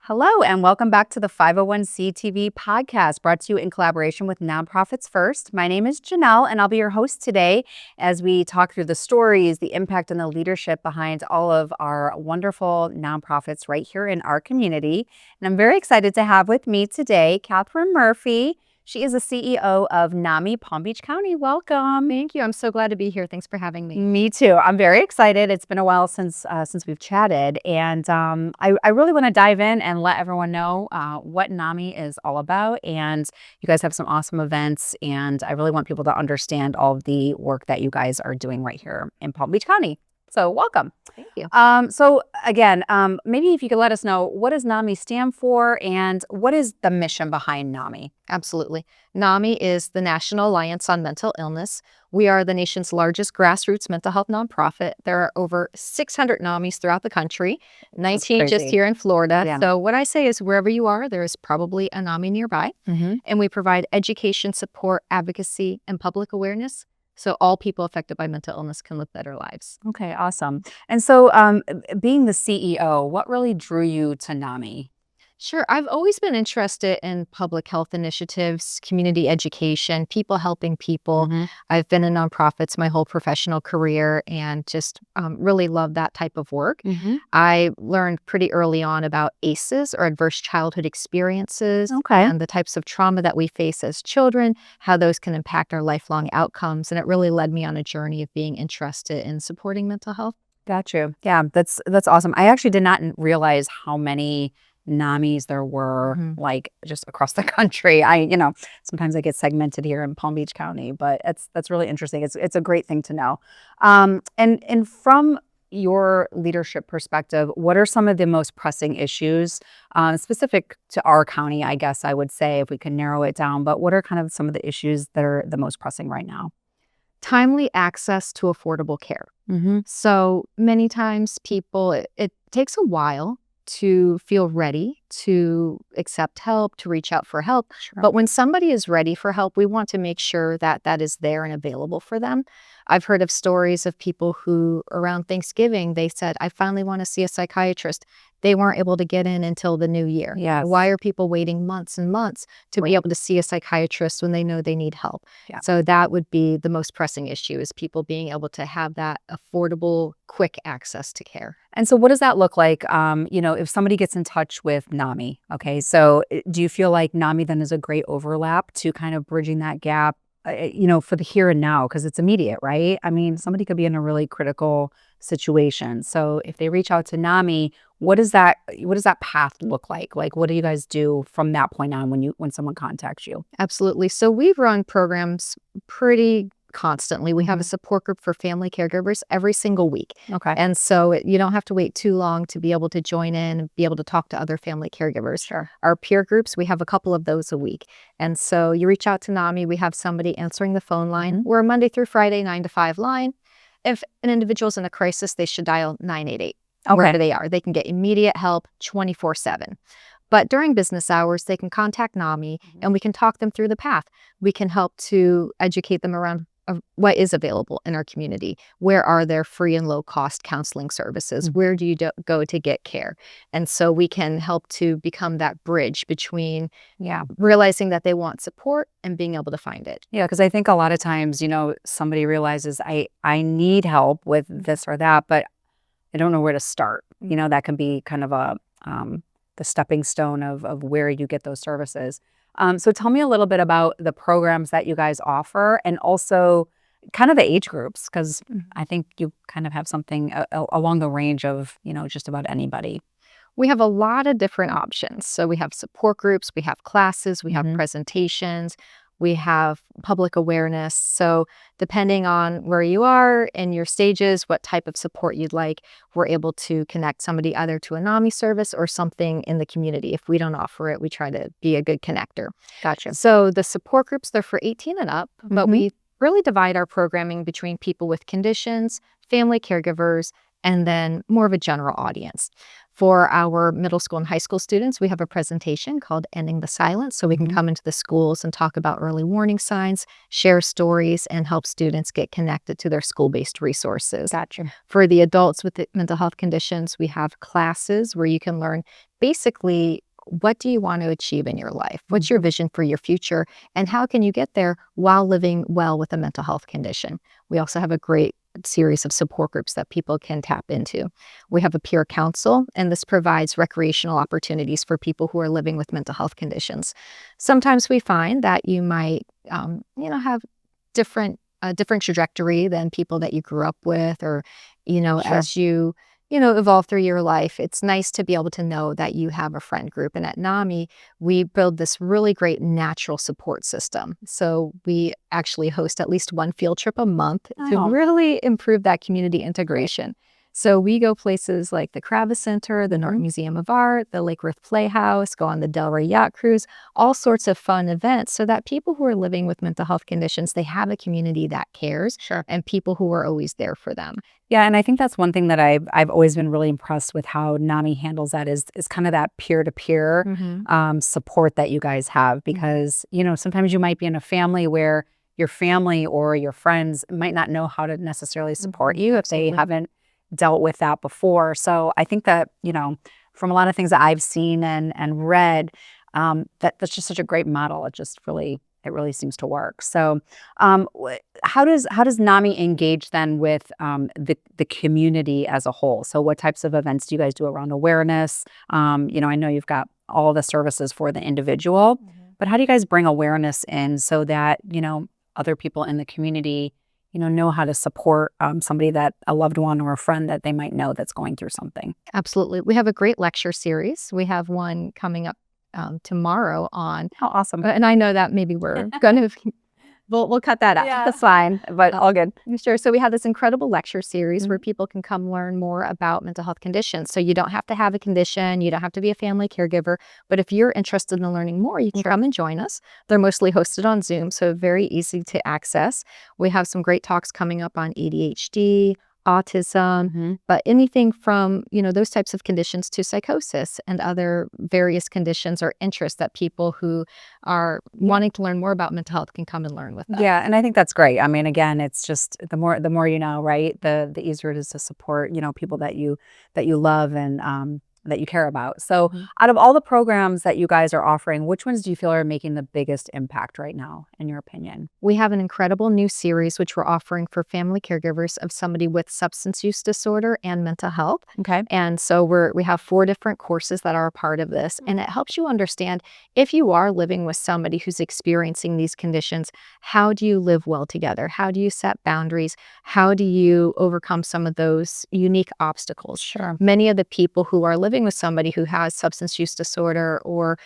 Hello, and welcome back to the 501c TV podcast brought to you in collaboration with Nonprofits First. My name is Jenell, and I'll be your host today as we talk through the stories, the impact, and the leadership behind all of our wonderful nonprofits right here in our community. And I'm very excited to have with me today Catherine Murphy. She is the CEO of NAMI Palm Beach County. Welcome. Thank you. I'm so glad to be here. Thanks for having me. Me too. I'm very excited. It's been a while since we've chatted, and I really want to dive in and let everyone know what NAMI is all about. And you guys have some awesome events, and I really want people to understand all of the work that you guys are doing right here in Palm Beach County. So welcome. Thank you. So again, maybe if you could let us know, what does NAMI stand for and what is the mission behind NAMI? Absolutely. NAMI is the National Alliance on Mental Illness. We are the nation's largest grassroots mental health nonprofit. There are over 600 NAMIs throughout the country, 19 just here in Florida. Yeah. So what I say is wherever you are, there is probably a NAMI nearby. And we provide education, support, advocacy, and public awareness, so all people affected by mental illness can live better lives. Okay, awesome. And so being the CEO, what really drew you to NAMI? Sure. I've always been interested in public health initiatives, community education, people helping people. I've been in nonprofits my whole professional career and just really love that type of work. I learned pretty early on about ACEs, or adverse childhood experiences, and the types of trauma that we face as children, how those can impact our lifelong outcomes. And it really led me on a journey of being interested in supporting mental health. Got you. Yeah, that's awesome. I actually did not realize how many NAMIs there were, like just across the country. Sometimes I get segmented here in Palm Beach County, but that's really interesting. It's a great thing to know. And from your leadership perspective, what are some of the most pressing issues specific to our county, I guess I would say, if we can narrow it down, but what are kind of some of the issues that are the most pressing right now? Timely access to affordable care. So many times it takes a while to feel ready to accept help, to reach out for help. But when somebody is ready for help, we want to make sure that that is there and available for them. I've heard of stories of people who around Thanksgiving, they said, I finally want to see a psychiatrist. They weren't able to get in until the new year. Why are people waiting months and months to be able to see a psychiatrist when they know they need help? So that would be the most pressing issue, is people being able to have that affordable, quick access to care. And so what does that look like, if somebody gets in touch with NAMI? Okay, so do you feel like NAMI then is a great overlap to kind of bridging that gap, for the here and now, because it's immediate, right? I mean, somebody could be in a really critical situation. So if they reach out to NAMI, what does that path look like? Like, what do you guys do from that point on when someone contacts you? Absolutely. So we run programs pretty constantly. We have a support group for family caregivers every single week. And so you don't have to wait too long to be able to join in and be able to talk to other family caregivers. Our peer groups, we have a couple of those a week. And so you reach out to NAMI, we have somebody answering the phone line. We're a Monday through Friday, 9 to 5 line. If an individual's in a crisis, they should dial 988 wherever they are. They can get immediate help 24/7. But during business hours, they can contact NAMI and we can talk them through the path. We can help to educate them around what is available in our community. Where are there free and low cost counseling services? Where do you go to get care? And so we can help to become that bridge between realizing that they want support and being able to find it. Yeah, because I think a lot of times, somebody realizes I need help with this or that, but I don't know where to start. That can be kind of the stepping stone of where you get those services. So tell me a little bit about the programs that you guys offer, and also kind of the age groups, because I think you kind of have something along the range of, just about anybody. We have a lot of different options. So we have support groups, we have classes, we have presentations, we have public awareness. So depending on where you are in your stages, what type of support you'd like, we're able to connect somebody either to a NAMI service or something in the community. If we don't offer it, we try to be a good connector. Gotcha. So the support groups, they're for 18 and up, but we really divide our programming between people with conditions, family caregivers, and then more of a general audience. For our middle school and high school students, we have a presentation called Ending the Silence. So we can come into the schools and talk about early warning signs, share stories, and help students get connected to their school-based resources. Gotcha. For the adults with the mental health conditions, we have classes where you can learn basically, what do you want to achieve in your life? What's your vision for your future? And how can you get there while living well with a mental health condition? We also have a great series of support groups that people can tap into. We have a peer council, and this provides recreational opportunities for people who are living with mental health conditions. Sometimes we find that you might, have different trajectory than people that you grew up with, or, as you evolve through your life, it's nice to be able to know that you have a friend group. And at NAMI, we build this really great natural support system. So we actually host at least one field trip a month to really improve that community integration. So we go places like the Kravis Center, the Norton Museum of Art, the Lake Worth Playhouse, go on the Delray Yacht Cruise, all sorts of fun events, so that people who are living with mental health conditions, they have a community that cares, and people who are always there for them. Yeah, and I think that's one thing that I've always been really impressed with how NAMI handles that is kind of that peer-to-peer support that you guys have, because sometimes you might be in a family where your family or your friends might not know how to necessarily support you if they haven't dealt with that before. So I think that from a lot of things that I've seen and read, that's just such a great model. It really seems to work. So how does NAMI engage then with the community as a whole? So what types of events do you guys do around awareness? I know you've got all the services for the individual, but how do you guys bring awareness in so that other people in the community know how to support somebody, that a loved one or a friend that they might know that's going through something? Absolutely. We have a great lecture series. We have one coming up tomorrow on. Oh, awesome. And I know that maybe we're going to, we'll cut that out. Yeah, that's fine, but all good. Sure. So we have this incredible lecture series where people can come learn more about mental health conditions. So you don't have to have a condition, you don't have to be a family caregiver, but if you're interested in learning more, you can come and join us. They're mostly hosted on Zoom, so very easy to access. We have some great talks coming up on ADHD, autism, but anything from, those types of conditions to psychosis and other various conditions or interests that people who are wanting to learn more about mental health can come and learn with us. Yeah, and I think that's great. I mean, again, it's just the more you know, right? The easier it is to support, people that you love and that you care about. So out of all the programs that you guys are offering, which ones do you feel are making the biggest impact right now, in your opinion? We have an incredible new series which we're offering for family caregivers of somebody with substance use disorder and mental health. Okay. And so we have 4 different courses that are a part of this, and it helps you understand, if you are living with somebody who's experiencing these conditions, how do you live well together? How do you set boundaries? How do you overcome some of those unique obstacles? Sure. Many of the people who are living with somebody who has substance use disorder or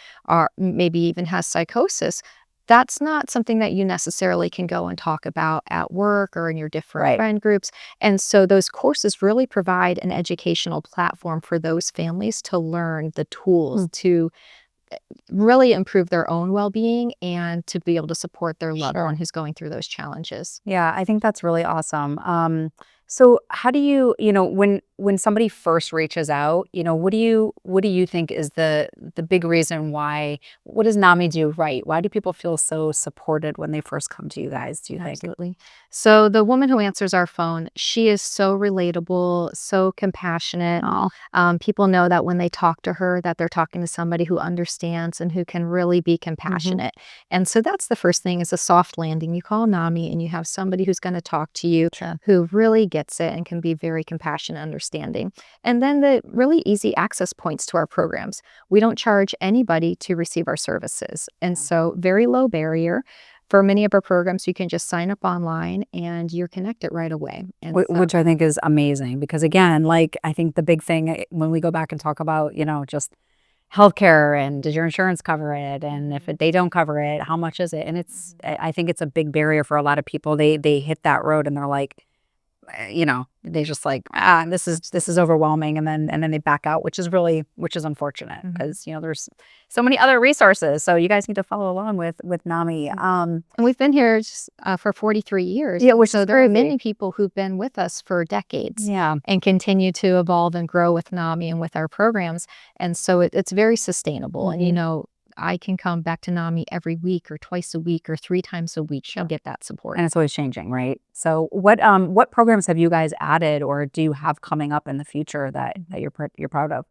maybe even has psychosis, that's not something that you necessarily can go and talk about at work or in your different friend groups. And so those courses really provide an educational platform for those families to learn the tools to really improve their own well-being and to be able to support their loved one who's going through those challenges. Yeah, I think that's really awesome. So how do you, when somebody first reaches out, what do you think is the big reason why? What does NAMI do right? Why do people feel so supported when they first come to you guys, do you think? Absolutely. So the woman who answers our phone, she is so relatable, so compassionate. People know that when they talk to her, that they're talking to somebody who understands and who can really be compassionate. And so that's the first thing, is a soft landing. You call NAMI and you have somebody who's going to talk to you who really gets it and can be very compassionate, understanding. And then the really easy access points to our programs. We don't charge anybody to receive our services. And so very low barrier. For many of our programs, you can just sign up online and you're connected right away. And which I think is amazing, because again, I think the big thing when we go back and talk about, just healthcare and does your insurance cover it? And if they don't cover it, how much is it? And I think it's a big barrier for a lot of people. They hit that road and they're like, they just like, this is overwhelming, and then they back out, which is unfortunate, because there's so many other resources. So you guys need to follow along with NAMI. And we've been here for 43 years. Yeah, so there are many people who've been with us for decades. Yeah, and continue to evolve and grow with NAMI and with our programs. And so it's very sustainable. And I can come back to NAMI every week or twice a week or 3 times a week and get that support. And it's always changing, right? So what programs have you guys added, or do you have coming up in the future that you're proud of?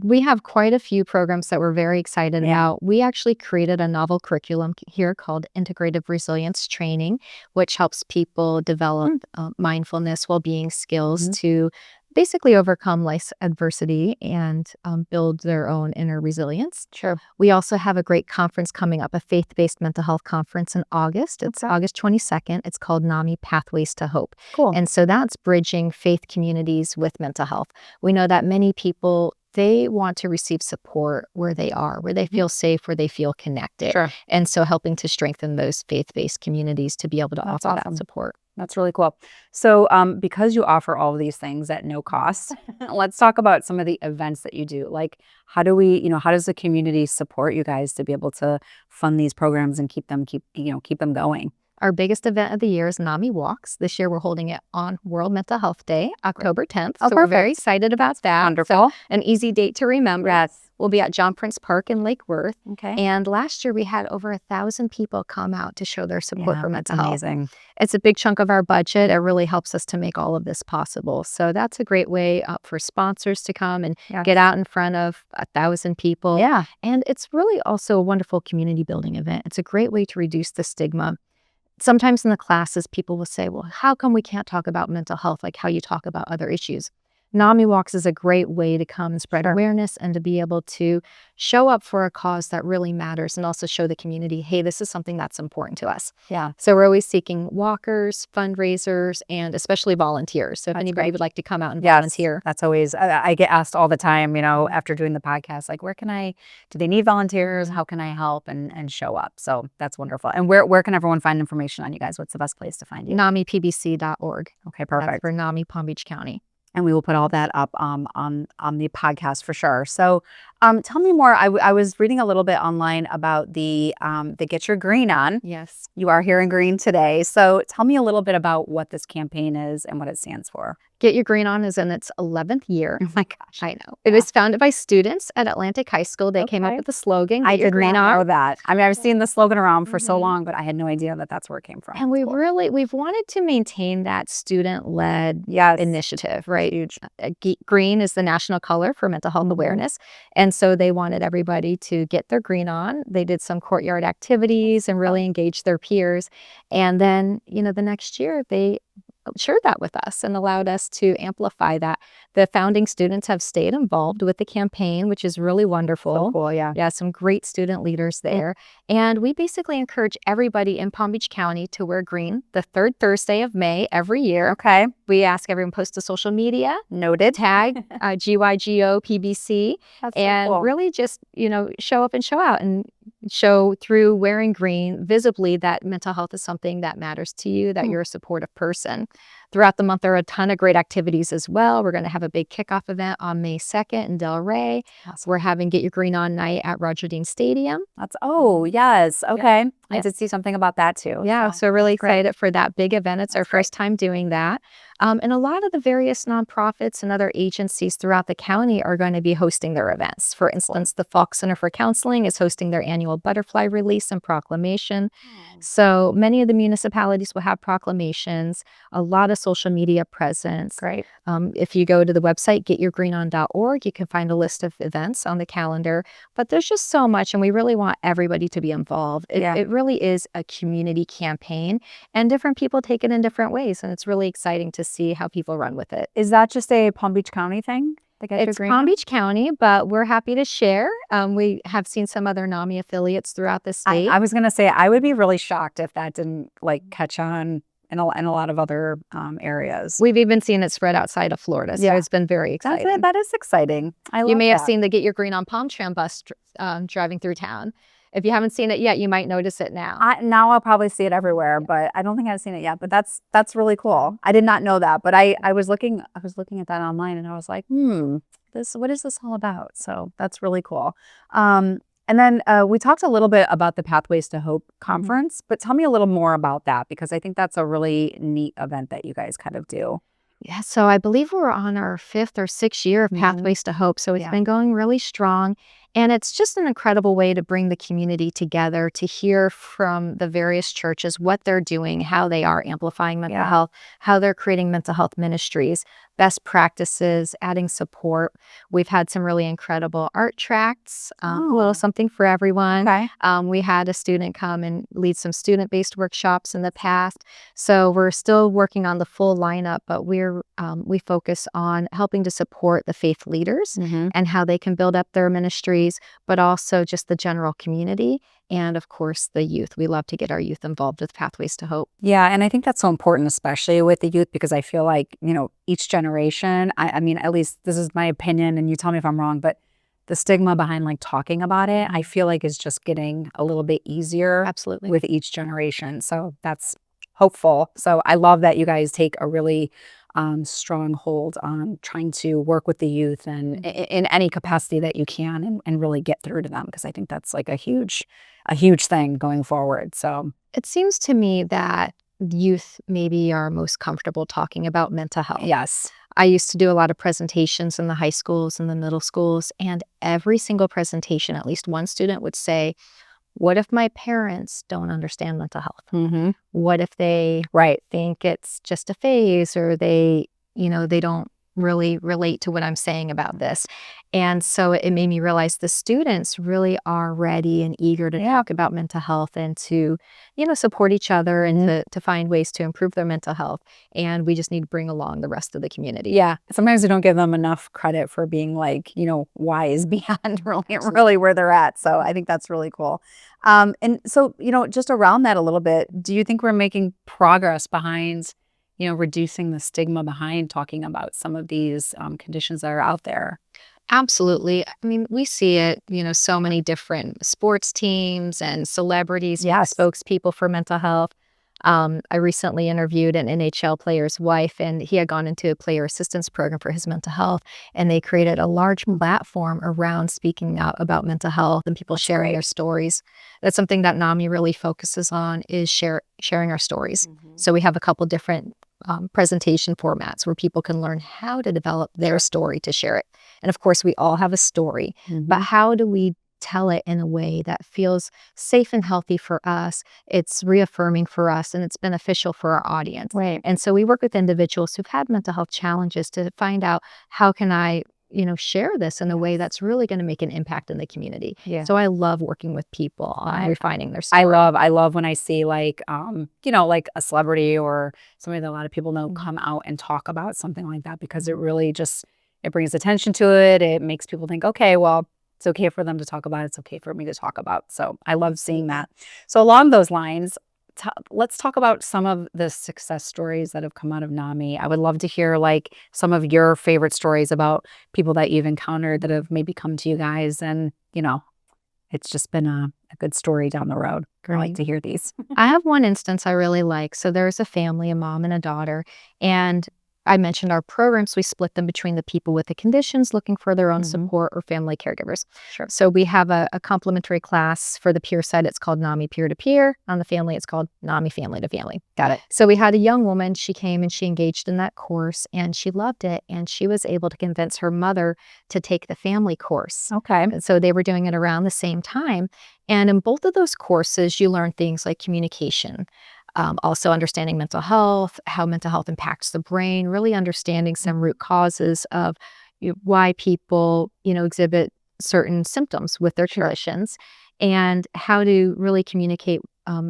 We have quite a few programs that we're very excited about. We actually created a novel curriculum here called Integrative Resilience Training, which helps people develop mindfulness, well-being skills to basically overcome life's adversity and build their own inner resilience. Sure. We also have a great conference coming up, a faith-based mental health conference in August. It's August 22nd. It's called NAMI Pathways to Hope. Cool. And so that's bridging faith communities with mental health. We know that many people, they want to receive support where they are, where they feel safe, where they feel connected. Sure. And so helping to strengthen those faith-based communities to be able to offer that support. That's really cool. So because you offer all of these things at no cost, let's talk about some of the events that you do. Like, how does the community support you guys to be able to fund these programs and keep them going? Our biggest event of the year is NAMI Walks. This year, we're holding it on World Mental Health Day, October 10th. Oh, so we're very excited about that. Wonderful. So an easy date to remember. Yes. We'll be at John Prince Park in Lake Worth. Okay. And last year, we had over 1,000 people come out to show their support for mental health. Amazing. It's a big chunk of our budget. It really helps us to make all of this possible. So that's a great way for sponsors to come and get out in front of 1,000 people. Yeah. And it's really also a wonderful community building event. It's a great way to reduce the stigma. Sometimes in the classes, people will say, well, how come we can't talk about mental health like how you talk about other issues? NAMI Walks is a great way to come and spread awareness and to be able to show up for a cause that really matters, and also show the community, hey, this is something that's important to us. Yeah. So we're always seeking walkers, fundraisers, and especially volunteers. So if anybody would like to come out and volunteer. That's always, I get asked all the time, after doing the podcast, like, do they need volunteers? How can I help and show up? So that's wonderful. And where can everyone find information on you guys? What's the best place to find you? NAMIPBC.org. Okay, perfect. That's for NAMI Palm Beach County. And we will put all that up on the podcast for sure. So tell me more. I was reading a little bit online about the Get Your Green On. Yes. You are here in green today. So tell me a little bit about what this campaign is and what it stands for. Get Your Green On is in its 11th year. Oh my gosh. I know. It was founded by students at Atlantic High School. They came up with the slogan. I did not know that. I mean, I've seen the slogan around for so long, but I had no idea that that's where it came from. And we've wanted to maintain that student-led initiative, right? Huge. Green is the national color for mental health awareness. And so they wanted everybody to get their green on. They did some courtyard activities and really engaged their peers. And then, the next year they shared that with us and allowed us to amplify that. The founding students have stayed involved with the campaign, which is really wonderful. So cool, yeah. Yeah, some great student leaders there. And we basically encourage everybody in Palm Beach County to wear green the third Thursday of May every year. Okay. We ask everyone to post to social media. Noted. Tag GYGO PBC. That's and so cool. Really just, show up and show out and show through wearing green visibly that mental health is something that matters to you, that you're a supportive person. Throughout the month, there are a ton of great activities as well. We're going to have a big kickoff event on May 2nd in Delray. Awesome. We're having Get Your Green On night at Roger Dean Stadium. Yes. Okay. Yeah. I did see something about that too. Yeah, so really excited for that big event. It's our first time doing that. And a lot of the various nonprofits and other agencies throughout the county are going to be hosting their events. For instance, the Falk Center for Counseling is hosting their annual butterfly release and proclamation. So many of the municipalities will have proclamations, a lot of social media presence. Great. If you go to the website, getyourgreenon.org, you can find a list of events on the calendar. But there's just so much, and we really want everybody to be involved. It really is a community campaign, and different people take it in different ways, and it's really exciting to see how people run with it. Is that just a Palm Beach County thing? It's Palm Beach County, but we're happy to share. We have seen some other NAMI affiliates throughout the state. I was going to say, I would be really shocked if that didn't catch on in a lot of other areas. We've even seen it spread outside of Florida, so it's been very exciting. That is exciting. I love You may have seen the Get Your Green on Palm Tram bus driving through town. if you haven't seen it yet, you might notice it now. Now I'll probably see it everywhere, but I don't think I've seen it yet. But that's really cool. I did not know that, but I was looking at that online, and I was like, what is this all about? So that's really cool. And then we talked a little bit about the Pathways to Hope conference, but tell me a little more about that, because I think that's a really neat event that you guys kind of do. Yeah, so I believe we're on our 5th or 6th year of Pathways to Hope. So it's been going really strong. And it's just an incredible way to bring the community together, to hear from the various churches what they're doing, how they are amplifying mental health, how they're creating mental health ministries, best practices, adding support. We've had some really incredible art tracts, a little something for everyone. Okay. We had a student come and lead some student-based workshops in the past. So we're still working on the full lineup, but we focus on helping to support the faith leaders and how they can build up their ministries, but also just the general community. And of course, the youth. We love to get our youth involved with Pathways to Hope. Yeah, and I think that's so important, especially with the youth, because I feel like, each generation, I mean, at least this is my opinion, and you tell me if I'm wrong, but the stigma behind like talking about it, I feel like is just getting a little bit easier. Absolutely. With each generation. So that's hopeful. So I love that you guys take a really strong hold on trying to work with the youth and in any capacity that you can, and really get through to them, because I think that's like a huge thing going forward. So it seems to me that youth maybe are most comfortable talking about mental health. yes. I used to do a lot of presentations in the high schools and the middle schools, and every single presentation, at least one student would say, what if my parents don't understand mental health? What if they think it's just a phase, or they don't really relate to what I'm saying about this? And so it made me realize the students really are ready and eager to talk about mental health and to, support each other and to find ways to improve their mental health. And we just need to bring along the rest of the community. Yeah. Sometimes we don't give them enough credit for being like, wise beyond really where they're at. So I think that's really cool. And so, just around that a little bit, do you think we're making progress behind, reducing the stigma behind talking about some of these conditions that are out there? Absolutely. I mean, we see it, so many different sports teams and celebrities, spokespeople for mental health. I recently interviewed an NHL player's wife, and he had gone into a player assistance program for his mental health, and they created a large platform around speaking out about mental health and people sharing their stories. That's something that NAMI really focuses on, is sharing our stories. So we have a couple different presentation formats where people can learn how to develop their story to share it. And of course, we all have a story, but how do we tell it in a way that feels safe and healthy for us? It's reaffirming for us, and it's beneficial for our audience. Right. And so we work with individuals who've had mental health challenges to find out, how can I share this in a way that's really going to make an impact in the community. Yeah. So I love working with people on refining their story. I love when I see like, like a celebrity or somebody that a lot of people know come out and talk about something like that, because it really it brings attention to it. It makes people think, okay, well, it's okay for them to talk about it. It's okay for me to talk about. So I love seeing that. So along those lines, let's talk about some of the success stories that have come out of NAMI. I would love to hear like some of your favorite stories about people that you've encountered that have maybe come to you guys, and it's just been a good story down the road. Great. I like to hear these. I have one instance I really like. So there's a family, a mom and a daughter, and I mentioned our programs, we split them between the people with the conditions looking for their own support or family caregivers. Sure. So we have a complimentary class for the peer side. It's called NAMI Peer to Peer. On the family, it's called NAMI Family to Family. Got it. So we had a young woman. She came and she engaged in that course, and she loved it. And she was able to convince her mother to take the family course. Okay. So they were doing it around the same time. And in both of those courses, you learn things like communication, also understanding mental health, how mental health impacts the brain, really understanding some root causes of why people, exhibit certain symptoms with their conditions, and how to really communicate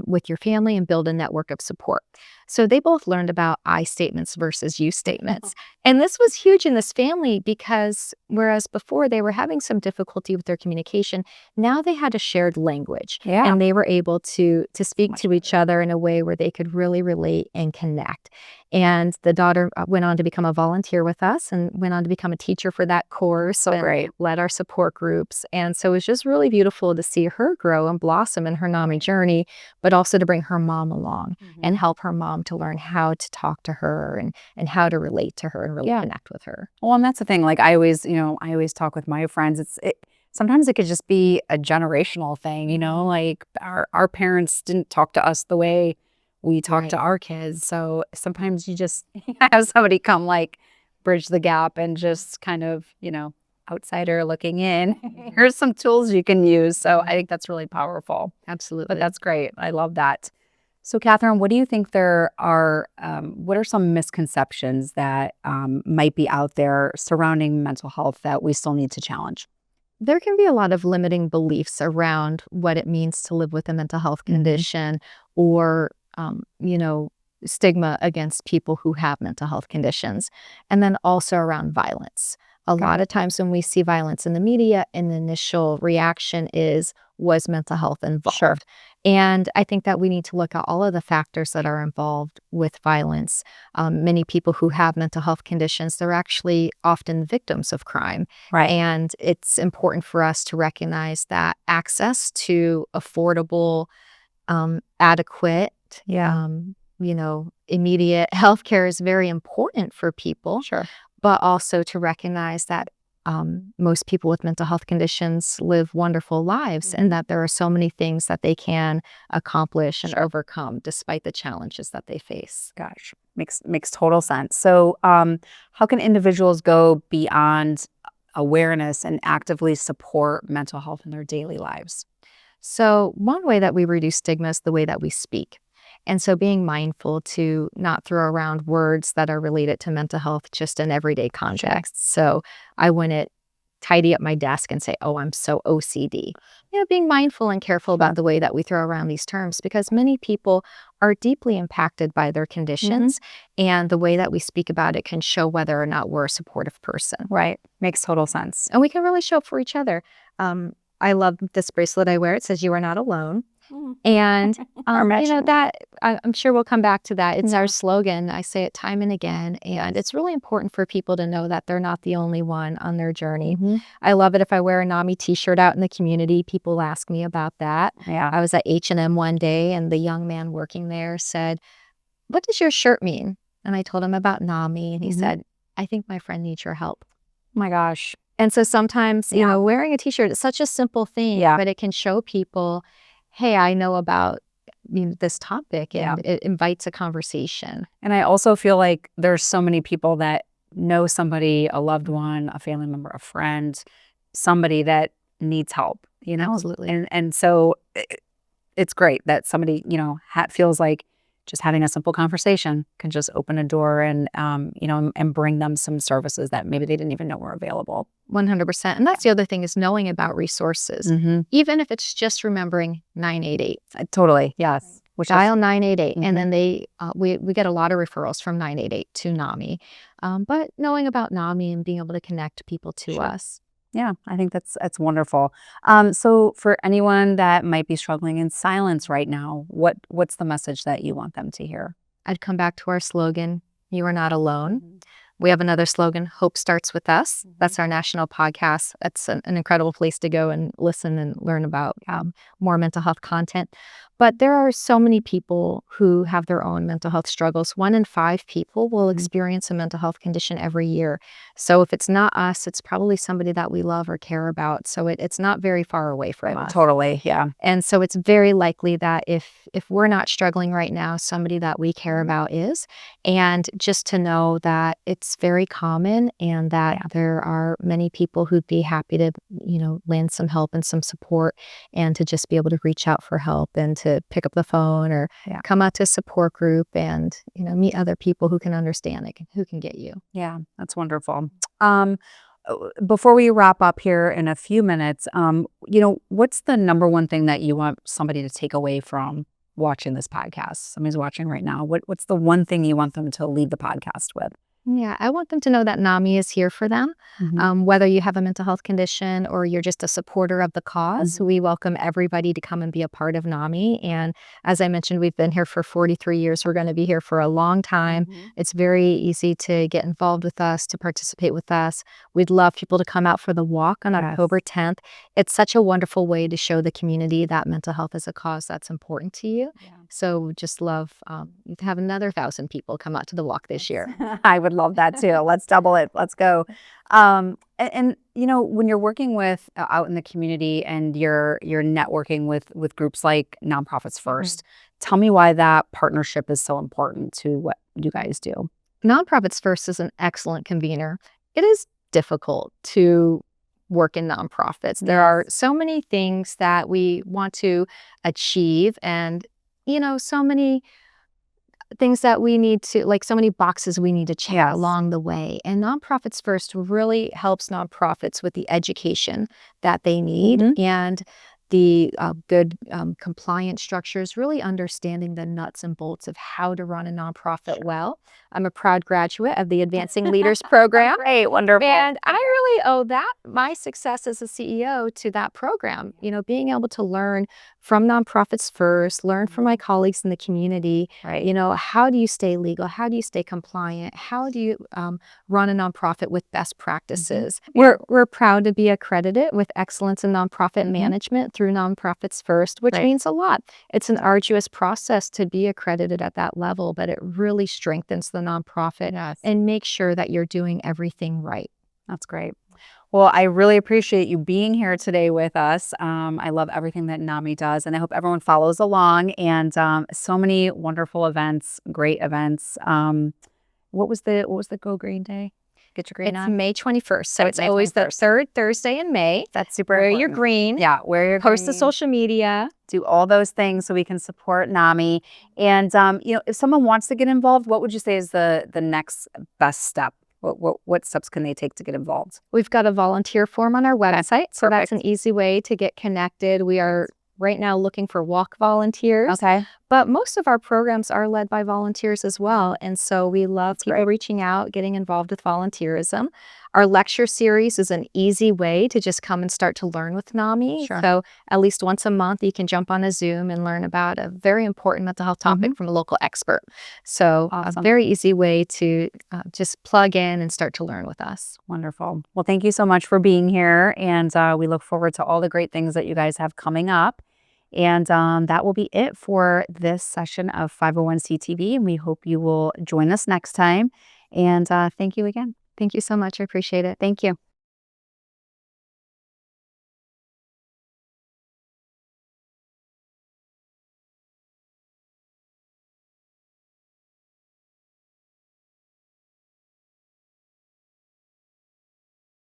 with your family and build a network of support. So they both learned about I statements versus you statements. And this was huge in this family because whereas before they were having some difficulty with their communication, now they had a shared language. Yeah. And they were able to speak to each other in a way where they could really relate and connect. And the daughter went on to become a volunteer with us and went on to become a teacher for that course. So great. Led our support groups. And so it was just really beautiful to see her grow and blossom in her NAMI journey, but also to bring her mom along and help her mom to learn how to talk to her and how to relate to her and really connect with her. Well, and that's the thing. Like I always talk with my friends. Sometimes it could just be a generational thing, like our parents didn't talk to us the way we talk to our kids. So sometimes you just have somebody come like bridge the gap and just kind of, outsider looking in. Here's some tools you can use. So I think that's really powerful. Absolutely. But that's great. I love that. So Catherine, what do you think there are, what are some misconceptions that might be out there surrounding mental health that we still need to challenge? There can be a lot of limiting beliefs around what it means to live with a mental health condition or, stigma against people who have mental health conditions. And then also around violence. A lot of times when we see violence in the media, an initial reaction was mental health involved? Sure. And I think that we need to look at all of the factors that are involved with violence. Many people who have mental health conditions, they're actually often victims of crime. Right. And it's important for us to recognize that access to affordable, adequate, immediate healthcare is very important for people. Sure. But also to recognize that most people with mental health conditions live wonderful lives and that there are so many things that they can accomplish and overcome despite the challenges that they face. Gosh, makes total sense. So how can individuals go beyond awareness and actively support mental health in their daily lives? So one way that we reduce stigma is the way that we speak. And so being mindful to not throw around words that are related to mental health just in everyday context. So I wouldn't tidy up my desk and say, oh, I'm so OCD. Being mindful and careful about the way that we throw around these terms because many people are deeply impacted by their conditions and the way that we speak about it can show whether or not we're a supportive person. Right. Makes total sense. And we can really show up for each other. I love this bracelet I wear. It says, you are not alone. And, that I'm sure we'll come back to that. It's our slogan. I say it time and again. And it's really important for people to know that they're not the only one on their journey. I love it if I wear a NAMI t-shirt out in the community. People ask me about that. Yeah. I was at H&M one day and the young man working there said, what does your shirt mean? And I told him about NAMI and he said, I think my friend needs your help. Oh my gosh. And so sometimes, wearing a t-shirt is such a simple thing, but it can show people, hey, I know about this topic and it invites a conversation. And I also feel like there's so many people that know somebody, a loved one, a family member, a friend, somebody that needs help, Absolutely. And so it's great that somebody, feels like just having a simple conversation can just open a door and, and bring them some services that maybe they didn't even know were available. 100%. And that's the other thing is knowing about resources, even if it's just remembering 988. Totally. Yes. Dial 988. And then we get a lot of referrals from 988 to NAMI. But knowing about NAMI and being able to connect people to us. Yeah, I think that's wonderful. So for anyone that might be struggling in silence right now, what's the message that you want them to hear? I'd come back to our slogan, you are not alone. We have another slogan, Hope Starts With Us. That's our national podcast. That's an incredible place to go and listen and learn about more mental health content. But there are so many people who have their own mental health struggles. 1 in 5 people will experience a mental health condition every year. So if it's not us, it's probably somebody that we love or care about. So it's not very far away from us. Totally, yeah. And so it's very likely that if we're not struggling right now, somebody that we care about is. And just to know that it's very common and that there are many people who'd be happy to, lend some help and some support and to just be able to reach out for help and to pick up the phone or come out to a support group and, meet other people who can understand it, who can get you. Yeah, that's wonderful. Before we wrap up here in a few minutes, what's the number one thing that you want somebody to take away from watching this podcast, somebody's watching right now, what's the one thing you want them to leave the podcast with? Yeah, I want them to know that NAMI is here for them. Whether you have a mental health condition or you're just a supporter of the cause, we welcome everybody to come and be a part of NAMI. And as I mentioned, we've been here for 43 years. We're going to be here for a long time. It's very easy to get involved with us, to participate with us. We'd love people to come out for the walk on October 10th. It's such a wonderful way to show the community that mental health is a cause that's important to you. So just love to have another 1,000 people come out to the walk this year. I would love that too. Let's double it. Let's go. And you know, when you're working with out in the community and you're networking with groups like Nonprofits First, tell me why that partnership is so important to what you guys do. Nonprofits First is an excellent convener. It is difficult to work in nonprofits. There are so many things that we want to achieve, and you know, so many things that we need to, like so many boxes we need to check along the way. And Nonprofits First really helps nonprofits with the education that they need and the good compliance structures, really understanding the nuts and bolts of how to run a nonprofit well. I'm a proud graduate of the Advancing Leaders program. Great, wonderful. And I really owe that, my success as a CEO, to that program. You know, being able to learn from Nonprofits First, learn from my colleagues in the community. You know, how do you stay legal? How do you stay compliant? How do you run a nonprofit with best practices? We're proud to be accredited with Excellence in Nonprofit Management through Nonprofits First, which means a lot. It's an arduous process to be accredited at that level, but it really strengthens the nonprofit and makes sure that you're doing everything right. That's great. Well, I really appreciate you being here today with us. I love everything that NAMI does, and I hope everyone follows along. And so many wonderful events, great events. What was the Go Green Day? Get your green on? It's May 21st, so it's always the third Thursday in May. That's super important. Wear your green. Yeah, wear your green. Post to social media. Do all those things so we can support NAMI. And you know, if someone wants to get involved, what would you say is the next best step? What steps can they take to get involved? We've got a volunteer form on our website, so that's an easy way to get connected. We are right now looking for walk volunteers. But most of our programs are led by volunteers as well. And so we love people reaching out, getting involved with volunteerism. Our lecture series is an easy way to just come and start to learn with NAMI. So at least once a month, you can jump on a Zoom and learn about a very important mental health topic from a local expert. So a very easy way to just plug in and start to learn with us. Wonderful. Well, thank you so much for being here. And we look forward to all the great things that you guys have coming up. And that will be it for this session of 501c TV. And we hope you will join us next time. And thank you again. Thank you so much. I appreciate it. Thank you.